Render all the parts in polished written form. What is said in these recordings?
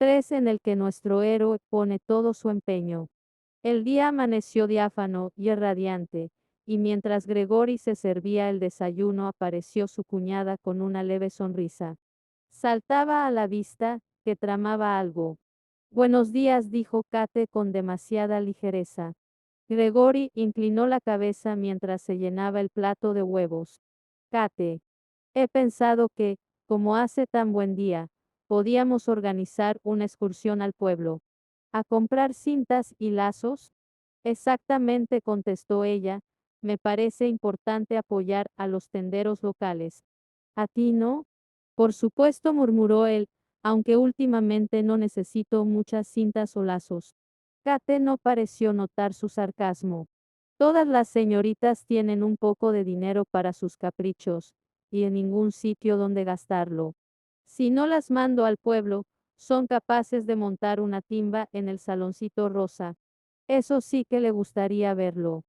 3 en el que nuestro héroe pone todo su empeño. El día amaneció diáfano y radiante, y mientras Gregory se servía el desayuno apareció su cuñada con una leve sonrisa. Saltaba a la vista que tramaba algo. Buenos días, dijo Kate con demasiada ligereza. Gregory inclinó la cabeza mientras se llenaba el plato de huevos. Kate, he pensado que, como hace tan buen día, podíamos organizar una excursión al pueblo. ¿A comprar cintas y lazos? Exactamente, contestó ella, me parece importante apoyar a los tenderos locales. ¿A ti no? Por supuesto, murmuró él, aunque últimamente no necesito muchas cintas o lazos. Kate no pareció notar su sarcasmo. Todas las señoritas tienen un poco de dinero para sus caprichos, y en ningún sitio donde gastarlo. Si no las mando al pueblo, son capaces de montar una timba en el saloncito rosa. Eso sí que le gustaría verlo.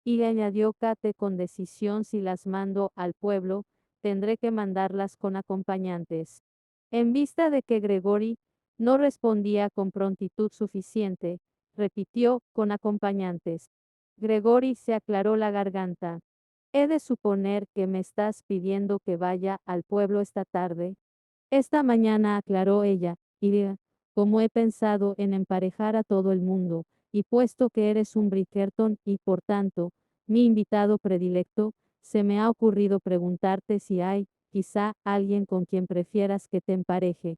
Y añadió Kate con decisión, si las mando al pueblo, tendré que mandarlas con acompañantes. En vista de que Gregory no respondía con prontitud suficiente, repitió, con acompañantes. Gregory se aclaró la garganta. He de suponer que me estás pidiendo que vaya al pueblo esta tarde. Esta mañana, aclaró ella, y como he pensado en emparejar a todo el mundo, y puesto que eres un Bridgerton y por tanto, mi invitado predilecto, se me ha ocurrido preguntarte si hay, quizá, alguien con quien prefieras que te empareje.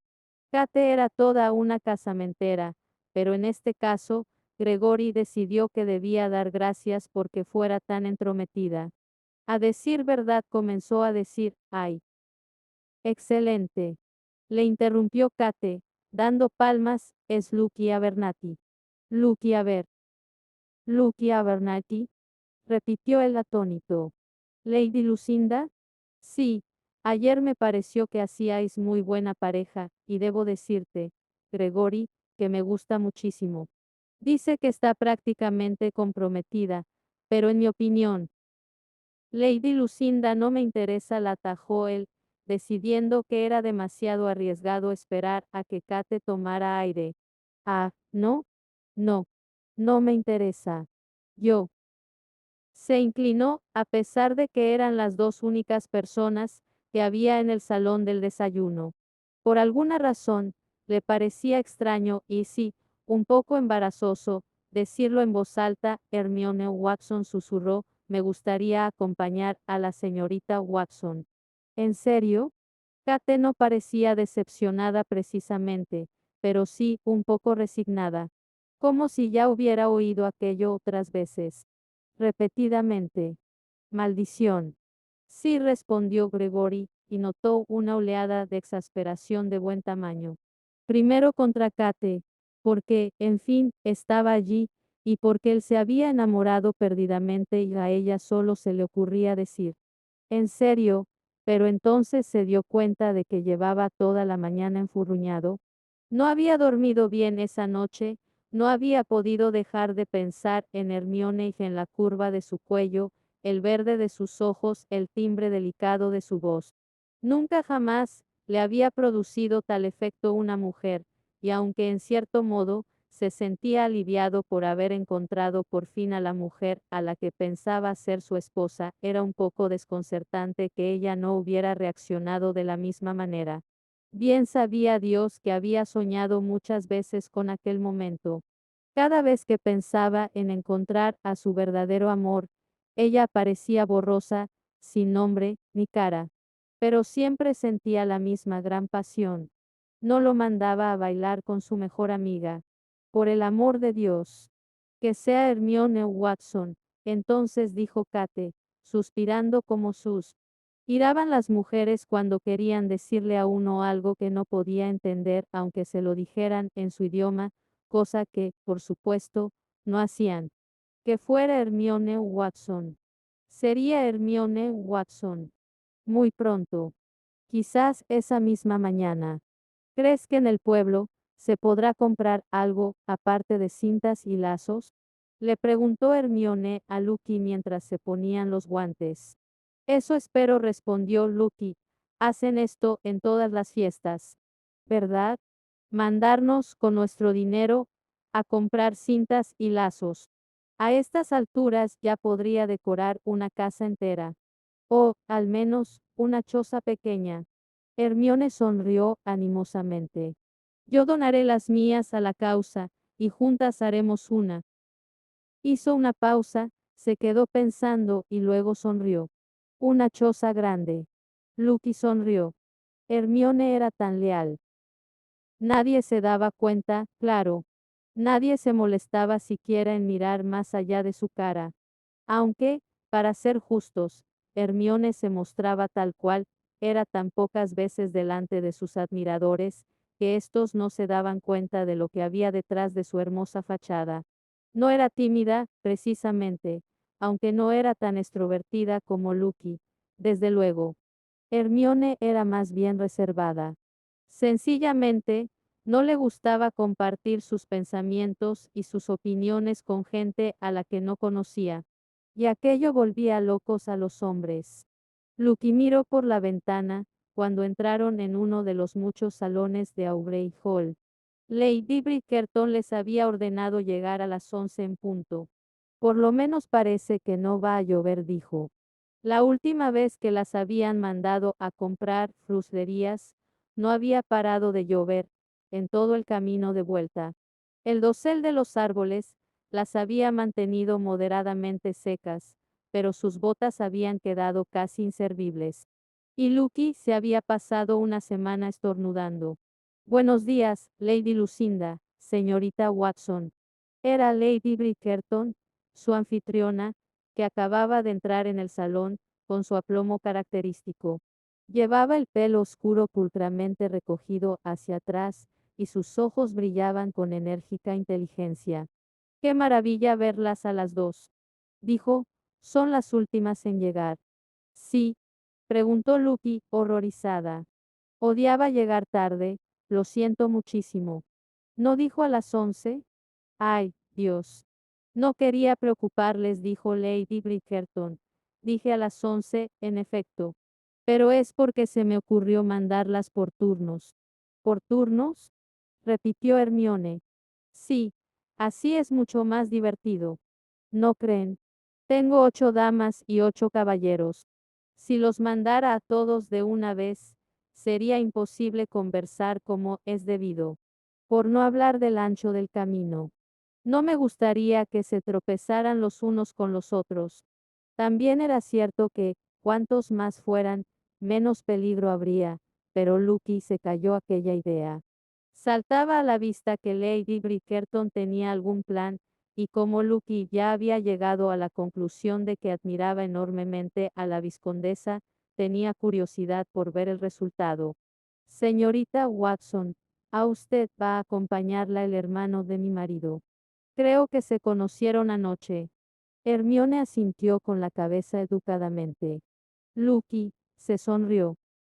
Kate era toda una casamentera, pero en este caso, Gregory decidió que debía dar gracias porque fuera tan entrometida. A decir verdad, comenzó a decir, ay. Excelente. Le interrumpió Kate, dando palmas, es Lucky Abernathy. Lucky Lucky Abernathy, repitió el atónito. Lady Lucinda. Sí, ayer me pareció que hacíais muy buena pareja, y debo decirte, Gregory, que me gusta muchísimo. Dice que está prácticamente comprometida, pero en mi opinión, Lady Lucinda no me interesa, la atajó él, decidiendo que era demasiado arriesgado esperar a que Kate tomara aire. Ah, no, no, no me interesa. Yo. Se inclinó, a pesar de que eran las dos únicas personas que había en el salón del desayuno. Por alguna razón, le parecía extraño y sí, un poco embarazoso, decirlo en voz alta. Hermione Watson susurró, me gustaría acompañar a la señorita Watson. ¿En serio? Kate no parecía decepcionada precisamente, pero sí un poco resignada, como si ya hubiera oído aquello otras veces. Repetidamente. Maldición. Sí, respondió Gregory, y notó una oleada de exasperación de buen tamaño. Primero contra Kate, porque, en fin, estaba allí, y porque él se había enamorado perdidamente y a ella solo se le ocurría decir, en serio, pero entonces se dio cuenta de que llevaba toda la mañana enfurruñado. No había dormido bien esa noche, no había podido dejar de pensar en Hermione y en la curva de su cuello, el verde de sus ojos, el timbre delicado de su voz. Nunca jamás le había producido tal efecto una mujer, y aunque en cierto modo se sentía aliviado por haber encontrado por fin a la mujer a la que pensaba ser su esposa, era un poco desconcertante que ella no hubiera reaccionado de la misma manera. Bien sabía Dios que había soñado muchas veces con aquel momento. Cada vez que pensaba en encontrar a su verdadero amor, ella aparecía borrosa, sin nombre ni cara. Pero siempre sentía la misma gran pasión. No lo mandaba a bailar con su mejor amiga. Por el amor de Dios. Que sea Hermione Watson, entonces dijo Kate, suspirando como sus. Iraban las mujeres cuando querían decirle a uno algo que no podía entender, aunque se lo dijeran en su idioma, cosa que, por supuesto, no hacían. Que fuera Hermione Watson. Sería Hermione Watson. Muy pronto. Quizás esa misma mañana. ¿Crees que en el pueblo se podrá comprar algo aparte de cintas y lazos? Le preguntó Hermione a Lucky mientras se ponían los guantes. Eso espero, respondió Lucky. Hacen esto en todas las fiestas. ¿Verdad? mandarnos, con nuestro dinero, a comprar cintas y lazos. A estas alturas ya podría decorar una casa entera. O, al menos, una choza pequeña. Hermione sonrió animosamente. Yo donaré las mías a la causa, y juntas haremos una. Hizo una pausa, se quedó pensando y luego sonrió. Una choza grande. Lucky sonrió. Hermione era tan leal. Nadie se daba cuenta, claro. Nadie se molestaba siquiera en mirar más allá de su cara. Aunque, para ser justos, Hermione se mostraba tal cual, era tan pocas veces delante de sus admiradores, que éstos no se daban cuenta de lo que había detrás de su hermosa fachada. No era tímida, precisamente, aunque no era tan extrovertida como Lucky, desde luego. Hermione era más bien reservada. Sencillamente, no le gustaba compartir sus pensamientos y sus opiniones con gente a la que no conocía. Y aquello volvía locos a los hombres. Lucky miró por la ventana, cuando entraron en uno de los muchos salones de Aubrey Hall. Lady Bridgerton les había ordenado llegar a las 11 en punto. Por lo menos parece que no va a llover, dijo. La última vez que las habían mandado a comprar fruslerías, no había parado de llover, en todo el camino de vuelta. El dosel de los árboles las había mantenido moderadamente secas, pero sus botas habían quedado casi inservibles. Y Lucky se había pasado una semana estornudando. Buenos días, Lady Lucinda, señorita Watson. Era Lady Bridgerton, su anfitriona, que acababa de entrar en el salón, con su aplomo característico. Llevaba el pelo oscuro pulcramente recogido hacia atrás, y sus ojos brillaban con enérgica inteligencia. ¡Qué maravilla verlas a las dos! Dijo, son las últimas en llegar. Sí, preguntó Lucky, horrorizada. Odiaba llegar tarde, lo siento muchísimo. ¿No dijo a las 11? Ay, Dios. No quería preocuparles, dijo Lady Bridgerton. Dije a las 11, en efecto. Pero es porque se me ocurrió mandarlas por turnos. ¿Por turnos? Repitió Hermione. Sí, así es mucho más divertido. ¿No creen? Tengo 8 damas y 8 caballeros. Si los mandara a todos de una vez, sería imposible conversar como es debido. Por no hablar del ancho del camino. No me gustaría que se tropezaran los unos con los otros. También era cierto que, cuantos más fueran, menos peligro habría, pero Lucky se cayó aquella idea. Saltaba a la vista que Lady Bridgerton tenía algún plan, y como Lucky ya había llegado a la conclusión de que admiraba enormemente a la vizcondesa, tenía curiosidad por ver el resultado. Señorita Watson, a usted va a acompañarla el hermano de mi marido. Creo que se conocieron anoche. Hermione asintió con la cabeza educadamente. Lucky se sonrió.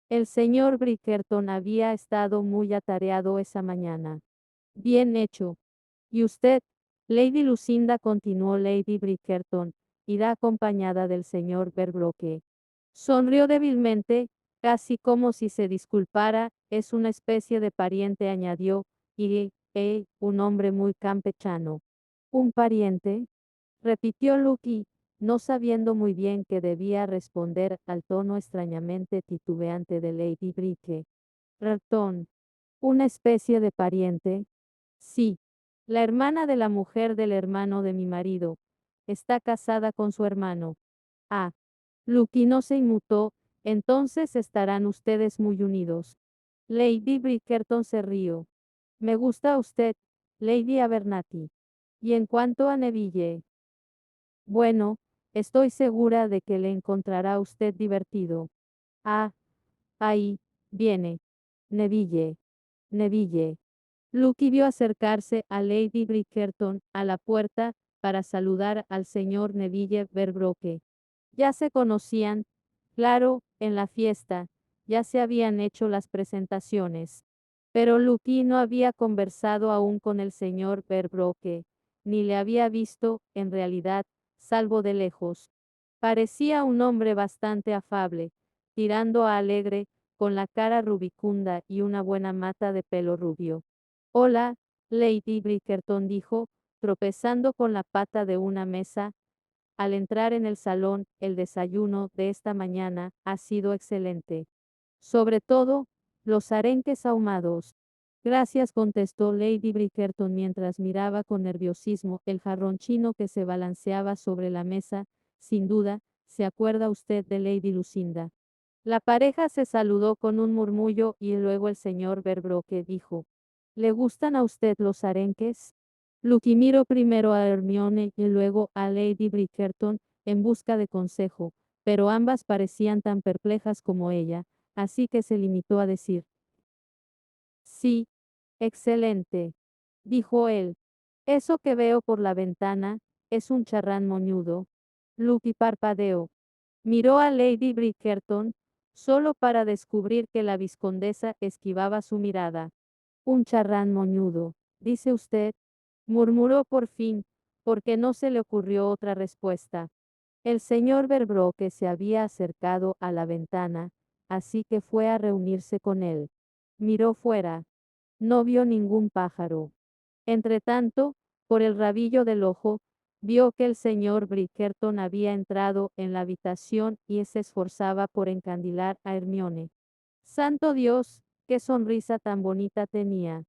El señor Bridgerton había estado muy atareado esa mañana. Bien hecho. ¿Y usted, Lady Lucinda? Continuó Lady Bridgerton, irá acompañada del señor Berbroke. Sonrió débilmente, casi como si se disculpara, es una especie de pariente, añadió, y, un hombre muy campechano. ¿Un pariente? Repitió Lucky, no sabiendo muy bien qué debía responder al tono extrañamente titubeante de Lady Bridge. Ratón. ¿Una especie de pariente? Sí. La hermana de la mujer del hermano de mi marido. Está casada con su hermano. Ah. Lucky no se inmutó, entonces estarán ustedes muy unidos. Lady Bridgerton se rió. Me gusta usted, Lady Abernathy. Y en cuanto a Neville. Bueno, estoy segura de que le encontrará usted divertido. Ah, ahí, viene. Neville. Neville. Lucky vio acercarse a Lady Bridgerton a la puerta para saludar al señor Neville Berbroke. Ya se conocían, claro, en la fiesta, ya se habían hecho las presentaciones. Pero Lucky no había conversado aún con el señor Berbroke, ni le había visto, en realidad, salvo de lejos. Parecía un hombre bastante afable, tirando a alegre, con la cara rubicunda y una buena mata de pelo rubio. Hola, Lady Bridgerton dijo, tropezando con la pata de una mesa. Al entrar en el salón, el desayuno de esta mañana ha sido excelente. Sobre todo, los arenques ahumados. Gracias, contestó Lady Bridgerton mientras miraba con nerviosismo el jarrón chino que se balanceaba sobre la mesa. Sin duda, ¿se acuerda usted de Lady Lucinda? La pareja se saludó con un murmullo y luego el señor Berbroke dijo, ¿le gustan a usted los arenques? Lucky miró primero a Hermione y luego a Lady Bridgerton en busca de consejo, pero ambas parecían tan perplejas como ella, así que se limitó a decir, sí, excelente, dijo él. Eso que veo por la ventana es un charrán moñudo. Lucky parpadeó. Miró a Lady Bridgerton, solo para descubrir que la vizcondesa esquivaba su mirada. Un charrán moñudo, dice usted, murmuró por fin, porque no se le ocurrió otra respuesta. El señor Berbroke se había acercado a la ventana, así que fue a reunirse con él. Miró fuera. No vio ningún pájaro. Entretanto, por el rabillo del ojo, vio que el señor Bridgerton había entrado en la habitación y se esforzaba por encandilar a Hermione. ¡Santo Dios! ¡Qué sonrisa tan bonita tenía!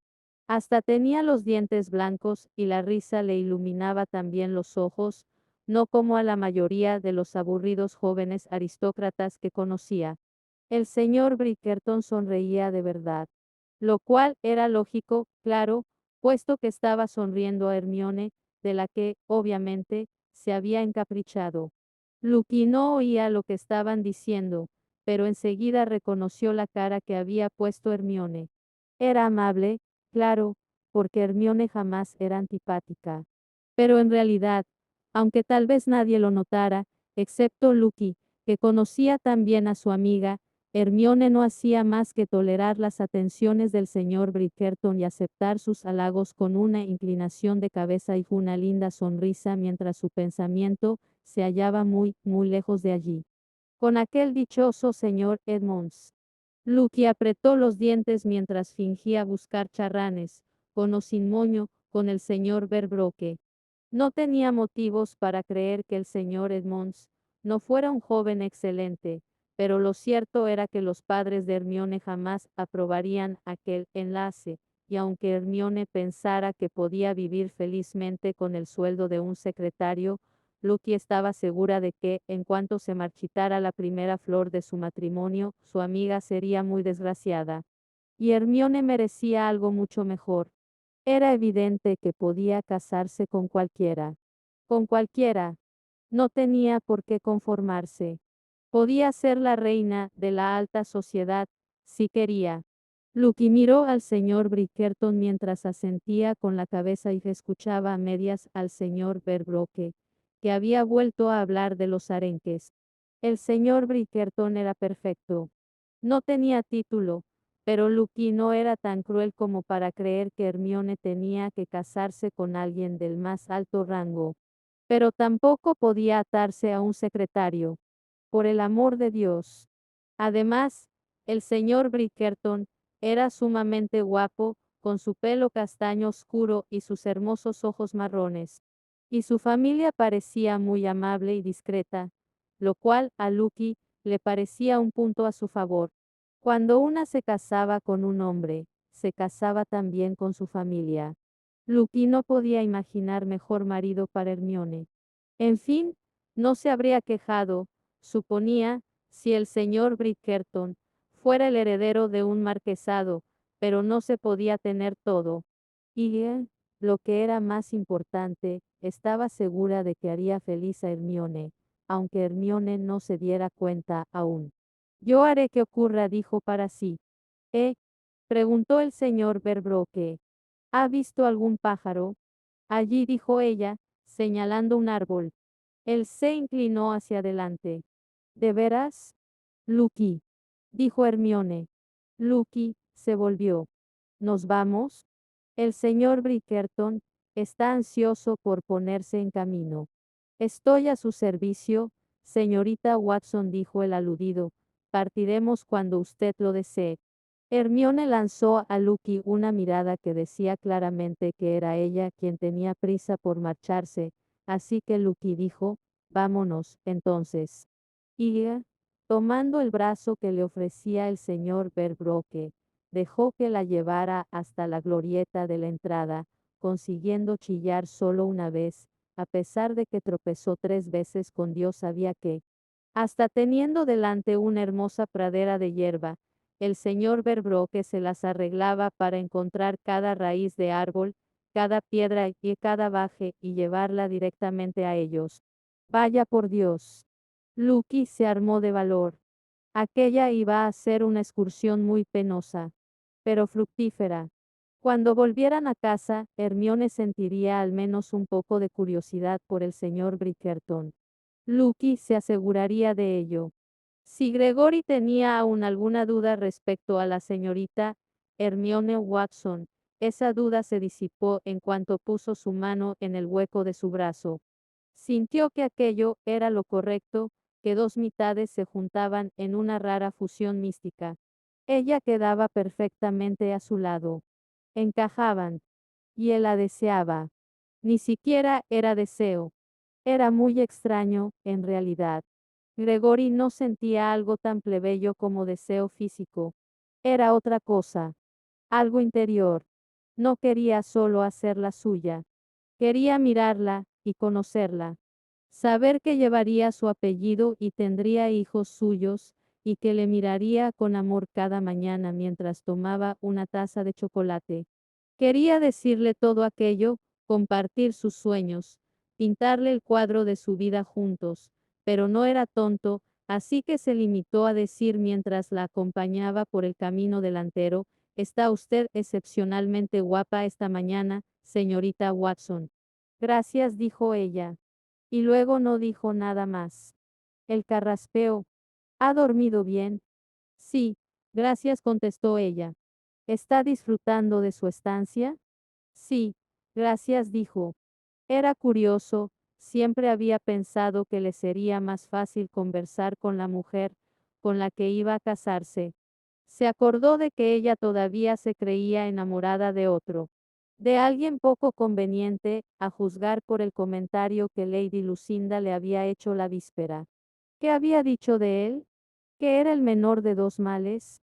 Hasta tenía los dientes blancos y la risa le iluminaba también los ojos, no como a la mayoría de los aburridos jóvenes aristócratas que conocía. El señor Bridgerton sonreía de verdad, lo cual era lógico, claro, puesto que estaba sonriendo a Hermione, de la que, obviamente, se había encaprichado. Lucky no oía lo que estaban diciendo, pero enseguida reconoció la cara que había puesto Hermione. Era amable, claro, porque Hermione jamás era antipática. Pero en realidad, aunque tal vez nadie lo notara, excepto Lucky, que conocía tan bien a su amiga, Hermione no hacía más que tolerar las atenciones del señor Bridgerton y aceptar sus halagos con una inclinación de cabeza y una linda sonrisa mientras su pensamiento se hallaba muy, muy lejos de allí. Con aquel dichoso señor Edmonds. Lucky apretó los dientes mientras fingía buscar charranes, con o sin moño, con el señor Berbroke. No tenía motivos para creer que el señor Edmonds no fuera un joven excelente, pero lo cierto era que los padres de Hermione jamás aprobarían aquel enlace, y aunque Hermione pensara que podía vivir felizmente con el sueldo de un secretario, Lucky estaba segura de que, en cuanto se marchitara la primera flor de su matrimonio, su amiga sería muy desgraciada. Y Hermione merecía algo mucho mejor. Era evidente que podía casarse con cualquiera. Con cualquiera. No tenía por qué conformarse. Podía ser la reina de la alta sociedad, si quería. Lucky miró al señor Bridgerton mientras asentía con la cabeza y escuchaba a medias al señor Berbroke, que había vuelto a hablar de los arenques. El señor Bridgerton era perfecto. No tenía título, pero Lucky no era tan cruel como para creer que Hermione tenía que casarse con alguien del más alto rango. Pero tampoco podía atarse a un secretario. Por el amor de Dios. Además, el señor Bridgerton era sumamente guapo, con su pelo castaño oscuro y sus hermosos ojos marrones. Y su familia parecía muy amable y discreta, lo cual a Lucky le parecía un punto a su favor. Cuando una se casaba con un hombre, se casaba también con su familia. Lucky no podía imaginar mejor marido para Hermione. En fin, no se habría quejado, suponía, si el señor Bridgerton fuera el heredero de un marquesado, pero no se podía tener todo. Y él, lo que era más importante, estaba segura de que haría feliz a Hermione, aunque Hermione no se diera cuenta aún. Yo haré que ocurra, dijo para sí. ¿Eh? Preguntó el señor Berbroke. ¿Ha visto algún pájaro? Allí, dijo ella, señalando un árbol. Él se inclinó hacia adelante. ¿De veras? Lucky, dijo Hermione. Lucky se volvió. ¿Nos vamos? El señor Bridgerton está ansioso por ponerse en camino. Estoy a su servicio, señorita Watson, dijo el aludido. Partiremos cuando usted lo desee. Hermione lanzó a Lucky una mirada que decía claramente que era ella quien tenía prisa por marcharse, así que Lucky dijo, vámonos, entonces. Y, tomando el brazo que le ofrecía el señor Verbroque, dejó que la llevara hasta la glorieta de la entrada, consiguiendo chillar solo una vez, a pesar de que tropezó 3 veces con Dios sabía qué. Hasta teniendo delante una hermosa pradera de hierba, el señor Verbroque se las arreglaba para encontrar cada raíz de árbol, cada piedra y cada baje y llevarla directamente a ellos. Vaya por Dios. Lucky se armó de valor. Aquella iba a ser una excursión muy penosa, pero fructífera. Cuando volvieran a casa, Hermione sentiría al menos un poco de curiosidad por el señor Bridgerton. Lucky se aseguraría de ello. Si Gregory tenía aún alguna duda respecto a la señorita Hermione Watson, esa duda se disipó en cuanto puso su mano en el hueco de su brazo. Sintió que aquello era lo correcto, que dos mitades se juntaban en una rara fusión mística. Ella quedaba perfectamente a su lado. Encajaban. Y él la deseaba. Ni siquiera era deseo. Era muy extraño, en realidad. Gregory no sentía algo tan plebeyo como deseo físico. Era otra cosa. Algo interior. No quería solo hacerla suya. Quería mirarla y conocerla. Saber que llevaría su apellido y tendría hijos suyos, y que le miraría con amor cada mañana mientras tomaba una taza de chocolate. Quería decirle todo aquello, compartir sus sueños, pintarle el cuadro de su vida juntos, pero no era tonto, así que se limitó a decir mientras la acompañaba por el camino delantero, está usted excepcionalmente guapa esta mañana, señorita Watson. Gracias, dijo ella. Y luego no dijo nada más. El carraspeo. ¿Ha dormido bien? Sí, gracias, contestó ella. ¿Está disfrutando de su estancia? Sí, gracias, dijo. Era curioso, siempre había pensado que le sería más fácil conversar con la mujer con la que iba a casarse. Se acordó de que ella todavía se creía enamorada de otro, de alguien poco conveniente, a juzgar por el comentario que Lady Lucinda le había hecho la víspera. ¿Qué había dicho de él? ¿Que era el menor de dos males?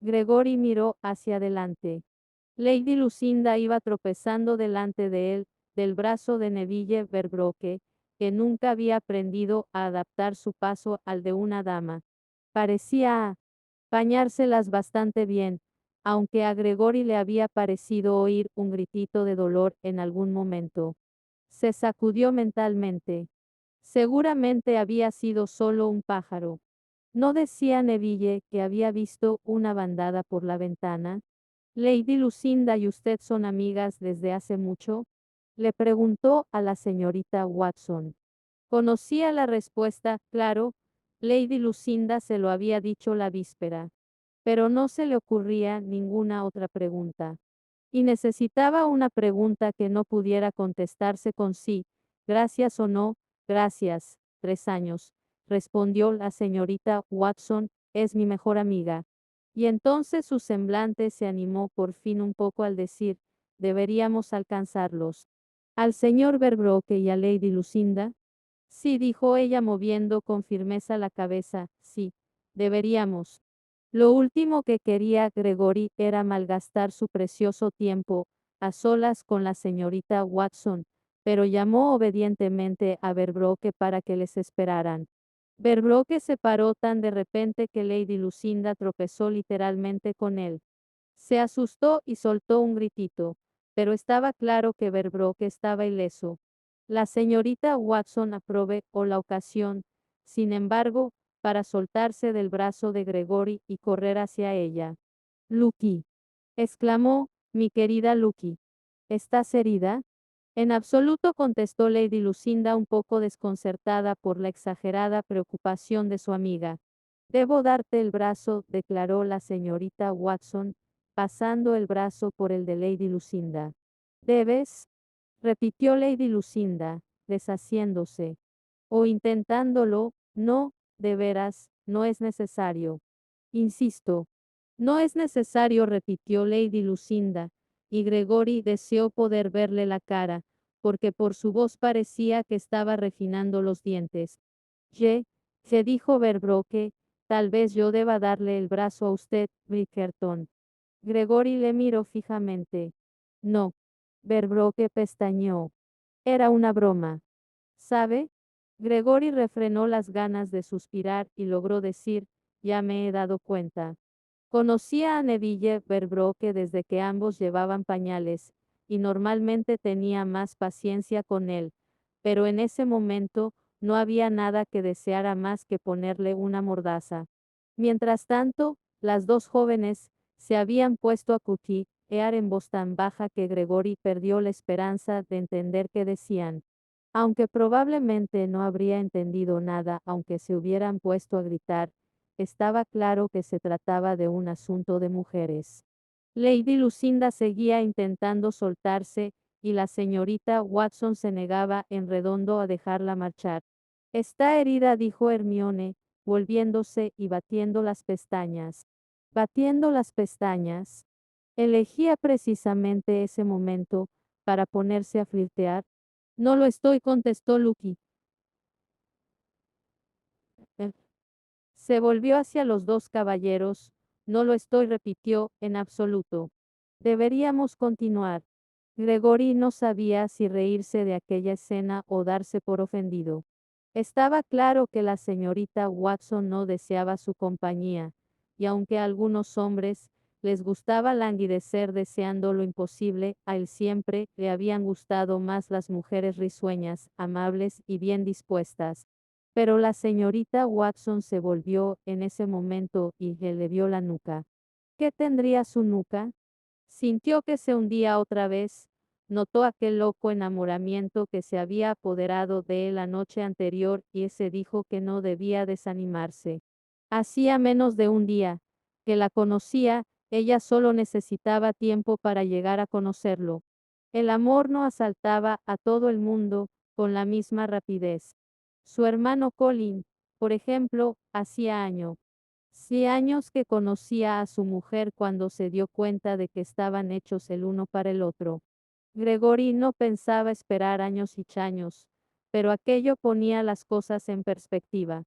Gregory miró hacia adelante. Lady Lucinda iba tropezando delante de él, del brazo de Neville Verbroque, que nunca había aprendido a adaptar su paso al de una dama. Parecía pañárselas bastante bien, aunque a Gregory le había parecido oír un gritito de dolor en algún momento. Se sacudió mentalmente. Seguramente había sido solo un pájaro. ¿No decía Neville que había visto una bandada por la ventana? Lady Lucinda y usted son amigas desde hace mucho, le preguntó a la señorita Watson. Conocía la respuesta, claro, Lady Lucinda se lo había dicho la víspera, pero no se le ocurría ninguna otra pregunta. Y necesitaba una pregunta que no pudiera contestarse con sí, gracias o no, gracias, 3 años, respondió la señorita Watson, es mi mejor amiga. Y entonces su semblante se animó por fin un poco al decir, deberíamos alcanzarlos. Al señor Verbroque y a Lady Lucinda. Sí, dijo ella moviendo con firmeza la cabeza, sí, deberíamos. Lo último que quería Gregory era malgastar su precioso tiempo, a solas con la señorita Watson, pero llamó obedientemente a Verbroque para que les esperaran. Verbroque se paró tan de repente que Lady Lucinda tropezó literalmente con él. Se asustó y soltó un gritito, pero estaba claro que Verbroque estaba ileso. La señorita Watson aprovechó la ocasión, sin embargo, para soltarse del brazo de Gregory y correr hacia ella. Lucky, exclamó, mi querida Lucky, ¿estás herida? En absoluto, contestó Lady Lucinda un poco desconcertada por la exagerada preocupación de su amiga. Debo darte el brazo, declaró la señorita Watson, pasando el brazo por el de Lady Lucinda. ¿Debes? Repitió Lady Lucinda, deshaciéndose. O intentándolo, no, de veras, no es necesario. Insisto. No es necesario, repitió Lady Lucinda, y Gregory deseó poder verle la cara, porque por su voz parecía que estaba refinando los dientes. Se dijo Verbroque, tal vez yo deba darle el brazo a usted, Bridgerton. Gregory le miró fijamente. No. Verbroque pestañeó. Era una broma. ¿Sabe? Gregory refrenó las ganas de suspirar y logró decir, ya me he dado cuenta. Conocía a Neville Verbroque desde que ambos llevaban pañales, y normalmente tenía más paciencia con él, pero en ese momento no había nada que deseara más que ponerle una mordaza. Mientras tanto, las dos jóvenes se habían puesto a cuchichear en voz tan baja que Gregory perdió la esperanza de entender qué decían. Aunque probablemente no habría entendido nada aunque se hubieran puesto a gritar, estaba claro que se trataba de un asunto de mujeres. Lady Lucinda seguía intentando soltarse, y la señorita Watson se negaba en redondo a dejarla marchar. Está herida, dijo Hermione, volviéndose y batiendo las pestañas. Batiendo las pestañas. Elegía precisamente ese momento para ponerse a flirtear. No lo estoy, contestó Lucky. Se volvió hacia los dos caballeros. No lo estoy, repitió, en absoluto. Deberíamos continuar. Gregory no sabía si reírse de aquella escena o darse por ofendido. Estaba claro que la señorita Watson no deseaba su compañía, y aunque a algunos hombres les gustaba languidecer deseando lo imposible, a él siempre le habían gustado más las mujeres risueñas, amables y bien dispuestas. Pero la señorita Watson se volvió en ese momento y le vio la nuca. ¿Qué tendría su nuca? Sintió que se hundía otra vez, notó aquel loco enamoramiento que se había apoderado de él la noche anterior y se dijo que no debía desanimarse. Hacía menos de un día que la conocía, ella solo necesitaba tiempo para llegar a conocerlo. El amor no asaltaba a todo el mundo con la misma rapidez. Su hermano Colin, por ejemplo, hacía años. Sí, años que conocía a su mujer cuando se dio cuenta de que estaban hechos el uno para el otro. Gregory no pensaba esperar años y años, pero aquello ponía las cosas en perspectiva.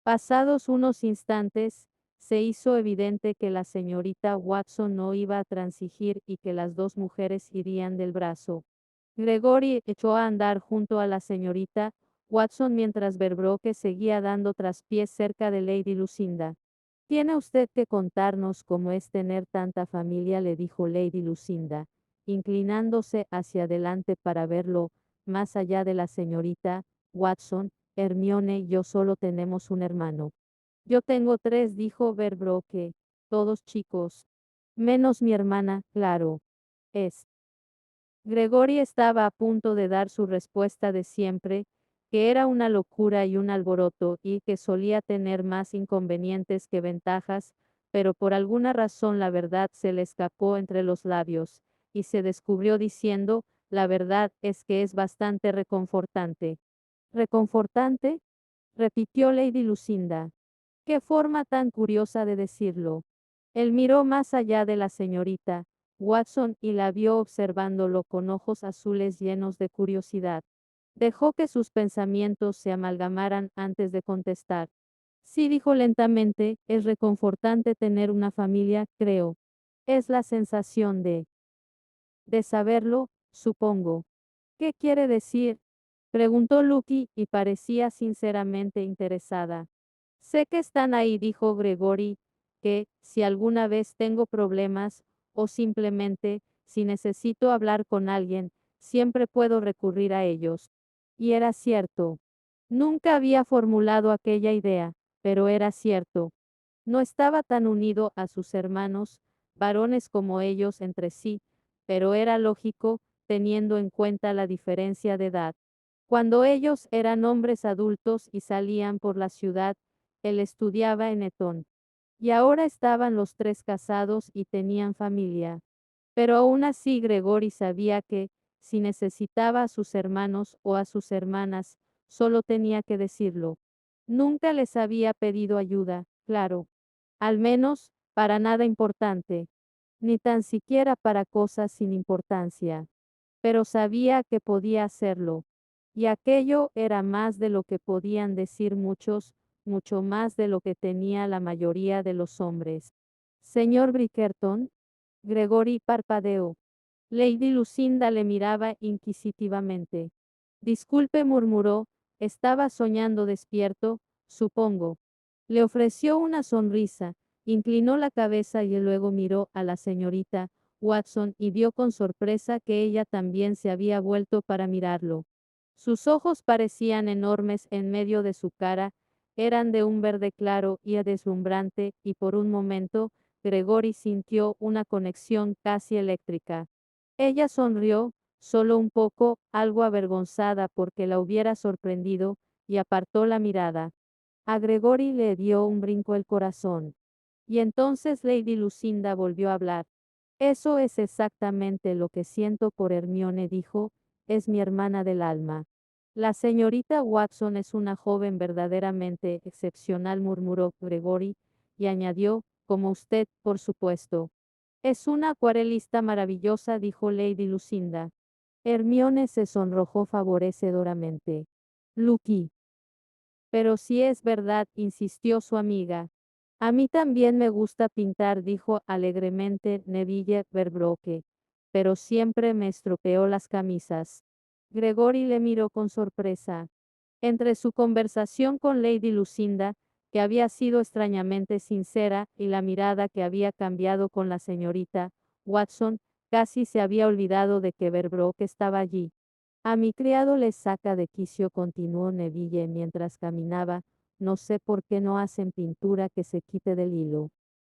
Pasados unos instantes, se hizo evidente que la señorita Watson no iba a transigir y que las dos mujeres irían del brazo. Gregory echó a andar junto a la señorita Watson mientras Verbroque seguía dando traspiés cerca de Lady Lucinda. Tiene usted que contarnos cómo es tener tanta familia, le dijo Lady Lucinda, inclinándose hacia adelante para verlo, más allá de la señorita Watson. Hermione y yo solo tenemos un hermano. Yo tengo tres, dijo Verbroque, todos chicos. Menos mi hermana, claro. Es. Gregory estaba a punto de dar su respuesta de siempre, que era una locura y un alboroto y que solía tener más inconvenientes que ventajas, pero por alguna razón la verdad se le escapó entre los labios, y se descubrió diciendo, la verdad es que es bastante reconfortante. ¿Reconfortante? Repitió Lady Lucinda. Qué forma tan curiosa de decirlo. Él miró más allá de la señorita Watson y la vio observándolo con ojos azules llenos de curiosidad. Dejó que sus pensamientos se amalgamaran antes de contestar. Sí, dijo lentamente, es reconfortante tener una familia, creo. Es la sensación de saberlo, supongo. ¿Qué quiere decir? Preguntó Lucky y parecía sinceramente interesada. Sé que están ahí, dijo Gregory, que, si alguna vez tengo problemas, o simplemente, si necesito hablar con alguien, siempre puedo recurrir a ellos. Y era cierto. Nunca había formulado aquella idea, pero era cierto. No estaba tan unido a sus hermanos, varones como ellos entre sí, pero era lógico, teniendo en cuenta la diferencia de edad. Cuando ellos eran hombres adultos y salían por la ciudad, él estudiaba en Eton. Y ahora estaban los tres casados y tenían familia. Pero aún así Gregory sabía que, si necesitaba a sus hermanos o a sus hermanas, solo tenía que decirlo. Nunca les había pedido ayuda, claro. Al menos, para nada importante, ni tan siquiera para cosas sin importancia. Pero sabía que podía hacerlo. Y aquello era más de lo que podían decir muchos, mucho más de lo que tenía la mayoría de los hombres. Señor Bridgerton, Gregory parpadeó. Lady Lucinda le miraba inquisitivamente. Disculpe, murmuró, estaba soñando despierto, supongo. Le ofreció una sonrisa, inclinó la cabeza y luego miró a la señorita Watson y vio con sorpresa que ella también se había vuelto para mirarlo. Sus ojos parecían enormes en medio de su cara, eran de un verde claro y deslumbrante, y por un momento, Gregory sintió una conexión casi eléctrica. Ella sonrió, solo un poco, algo avergonzada porque la hubiera sorprendido, y apartó la mirada. A Gregory le dio un brinco el corazón. Y entonces Lady Lucinda volvió a hablar. Eso es exactamente lo que siento por Hermione, dijo, es mi hermana del alma. La señorita Watson es una joven verdaderamente excepcional, murmuró Gregory, y añadió, como usted, por supuesto. Es una acuarelista maravillosa, dijo Lady Lucinda. Hermione se sonrojó favorecedoramente. Lucky. Pero si es verdad, insistió su amiga. A mí también me gusta pintar, dijo alegremente Neville Verbroque, pero siempre me estropeó las camisas. Gregory le miró con sorpresa. Entre su conversación con Lady Lucinda, que había sido extrañamente sincera, y la mirada que había cambiado con la señorita Watson, casi se había olvidado de que Verbroque estaba allí. A mi criado le saca de quicio, continuó Neville mientras caminaba, no sé por qué no hacen pintura que se quite del hilo.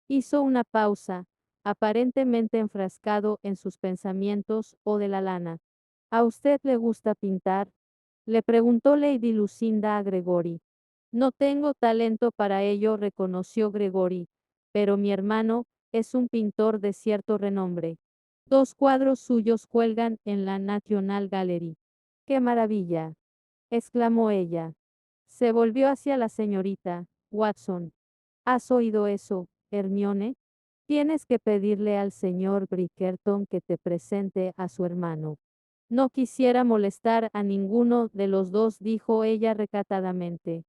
Hizo una pausa, aparentemente enfrascado en sus pensamientos o de la lana. ¿A usted le gusta pintar? Le preguntó Lady Lucinda a Gregory. No tengo talento para ello, reconoció Gregory, pero mi hermano es un pintor de cierto renombre. 2 cuadros suyos cuelgan en la National Gallery. ¡Qué maravilla!, exclamó ella. Se volvió hacia la señorita Watson. ¿Has oído eso, Hermione? Tienes que pedirle al señor Bridgerton que te presente a su hermano. No quisiera molestar a ninguno de los dos, dijo ella recatadamente.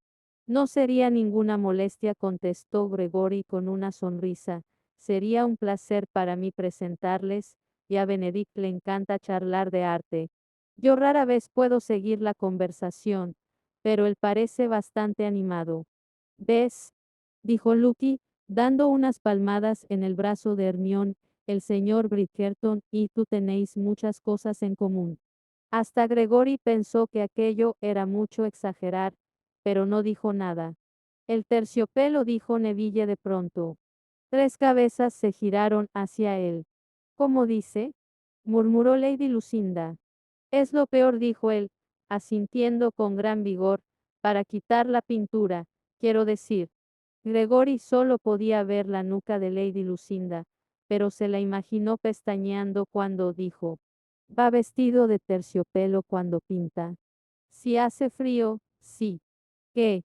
No sería ninguna molestia, contestó Gregory con una sonrisa. Sería un placer para mí presentarles, y a Benedict le encanta charlar de arte. Yo rara vez puedo seguir la conversación, pero él parece bastante animado. ¿Ves?, dijo Lucky, dando unas palmadas en el brazo de Hermione, el señor Bridgerton y tú tenéis muchas cosas en común. Hasta Gregory pensó que aquello era mucho exagerar, pero no dijo nada. El terciopelo, dijo Neville de pronto. 3 cabezas se giraron hacia él. ¿Cómo dice?, murmuró Lady Lucinda. Es lo peor, dijo él, asintiendo con gran vigor, para quitar la pintura, quiero decir. Gregory solo podía ver la nuca de Lady Lucinda, pero se la imaginó pestañeando cuando dijo, va vestido de terciopelo cuando pinta. Si hace frío, sí. ¿Qué?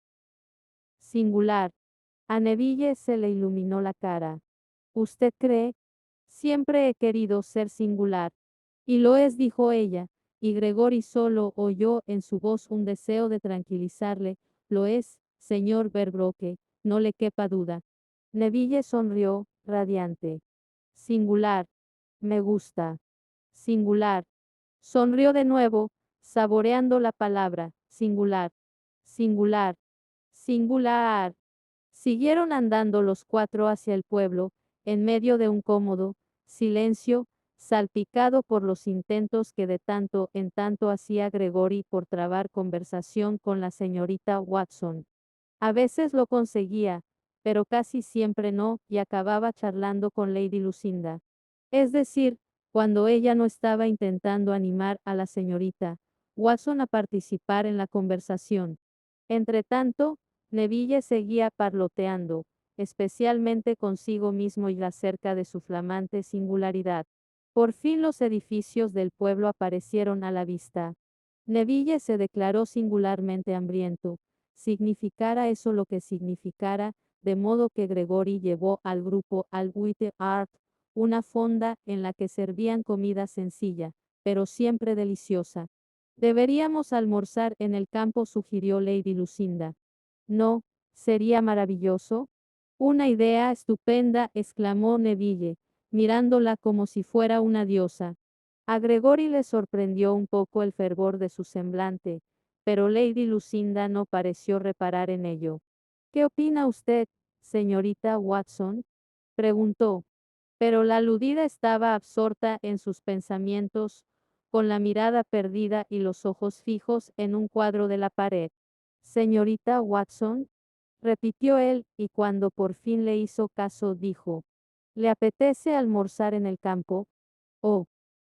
Singular. A Neville se le iluminó la cara. ¿Usted cree? Siempre he querido ser singular. Y lo es, dijo ella, y Gregory solo oyó en su voz un deseo de tranquilizarle. Lo es, señor Verbroque, no le quepa duda. Neville sonrió, radiante. Singular. Me gusta. Singular. Sonrió de nuevo, saboreando la palabra, singular. Singular. Singular. Siguieron andando los 4 hacia el pueblo, en medio de un cómodo silencio, salpicado por los intentos que de tanto en tanto hacía Gregory por trabar conversación con la señorita Watson. A veces lo conseguía, pero casi siempre no, y acababa charlando con Lady Lucinda. Es decir, cuando ella no estaba intentando animar a la señorita Watson a participar en la conversación. Entretanto, Neville seguía parloteando, especialmente consigo mismo y acerca de su flamante singularidad. Por fin los edificios del pueblo aparecieron a la vista. Neville se declaró singularmente hambriento. Significara eso lo que significara, de modo que Gregory llevó al grupo al White Hart, una fonda en la que servían comida sencilla, pero siempre deliciosa. Deberíamos almorzar en el campo, sugirió Lady Lucinda. No, sería maravilloso. Una idea estupenda, exclamó Neville, mirándola como si fuera una diosa. A Gregory le sorprendió un poco el fervor de su semblante, pero Lady Lucinda no pareció reparar en ello. ¿Qué opina usted, señorita Watson?, preguntó. Pero la aludida estaba absorta en sus pensamientos, con la mirada perdida y los ojos fijos en un cuadro de la pared. Señorita Watson, repitió él, y cuando por fin le hizo caso dijo, ¿le apetece almorzar en el campo? Oh,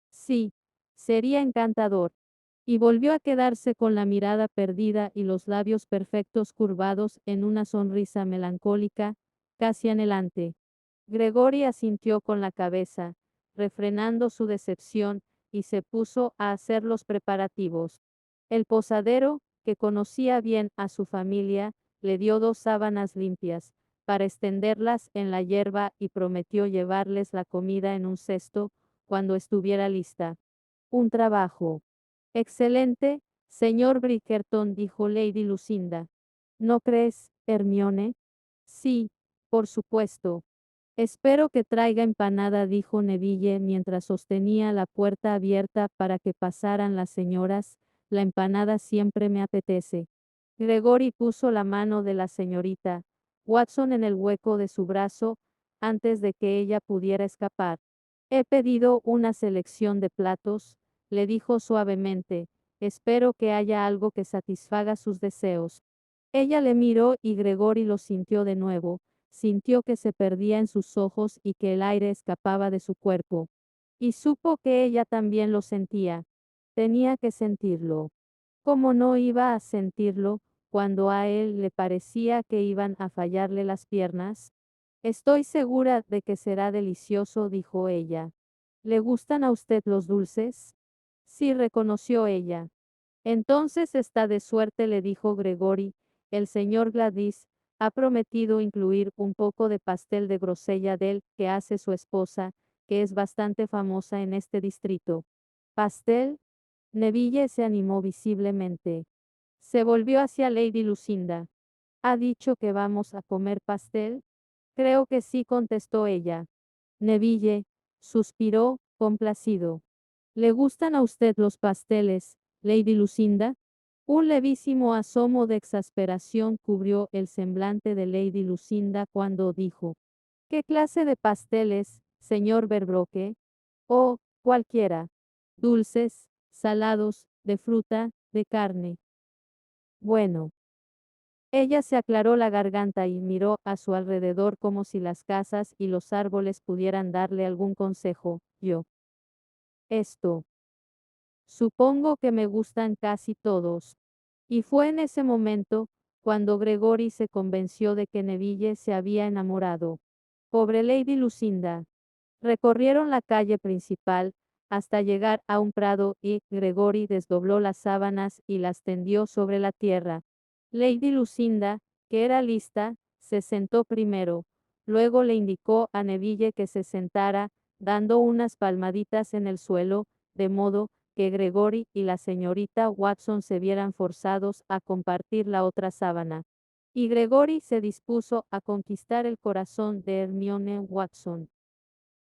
sí, sería encantador. Y volvió a quedarse con la mirada perdida y los labios perfectos curvados en una sonrisa melancólica, casi anhelante. Gregory asintió con la cabeza, refrenando su decepción, y se puso a hacer los preparativos. El posadero, que conocía bien a su familia, le dio 2 sábanas limpias, para extenderlas en la hierba, y prometió llevarles la comida en un cesto, cuando estuviera lista. Un trabajo excelente, señor Bridgerton, dijo Lady Lucinda. ¿No crees, Hermione? Sí, por supuesto. Espero que traiga empanada, dijo Neville mientras sostenía la puerta abierta para que pasaran las señoras. La empanada siempre me apetece. Gregory puso la mano de la señorita Watson en el hueco de su brazo, antes de que ella pudiera escapar. He pedido una selección de platos, le dijo suavemente. Espero que haya algo que satisfaga sus deseos. Ella le miró y Gregory lo sintió de nuevo. Sintió que se perdía en sus ojos y que el aire escapaba de su cuerpo. Y supo que ella también lo sentía. Tenía que sentirlo. ¿Cómo no iba a sentirlo, cuando a él le parecía que iban a fallarle las piernas? Estoy segura de que será delicioso, dijo ella. ¿Le gustan a usted los dulces? Sí, reconoció ella. Entonces está de suerte, le dijo Gregory. El señor Gladys ha prometido incluir un poco de pastel de grosella del que hace su esposa, que es bastante famosa en este distrito. ¿Pastel? Neville se animó visiblemente. Se volvió hacia Lady Lucinda. ¿Ha dicho que vamos a comer pastel? Creo que sí, contestó ella. Neville suspiró, complacido. ¿Le gustan a usted los pasteles, Lady Lucinda? Un levísimo asomo de exasperación cubrió el semblante de Lady Lucinda cuando dijo: ¿Qué clase de pasteles, señor Berbroke? Oh, cualquiera. Dulces, salados, de fruta, de carne. Bueno. Ella se aclaró la garganta y miró a su alrededor como si las casas y los árboles pudieran darle algún consejo. Yo. Esto. Supongo que me gustan casi todos. Y fue en ese momento, cuando Gregory se convenció de que Neville se había enamorado. Pobre Lady Lucinda. Recorrieron la calle principal, hasta llegar a un prado y Gregory desdobló las sábanas y las tendió sobre la tierra. Lady Lucinda, que era lista, se sentó primero. Luego le indicó a Neville que se sentara, dando unas palmaditas en el suelo, de modo que Gregory y la señorita Watson se vieran forzados a compartir la otra sábana. Y Gregory se dispuso a conquistar el corazón de Hermione Watson.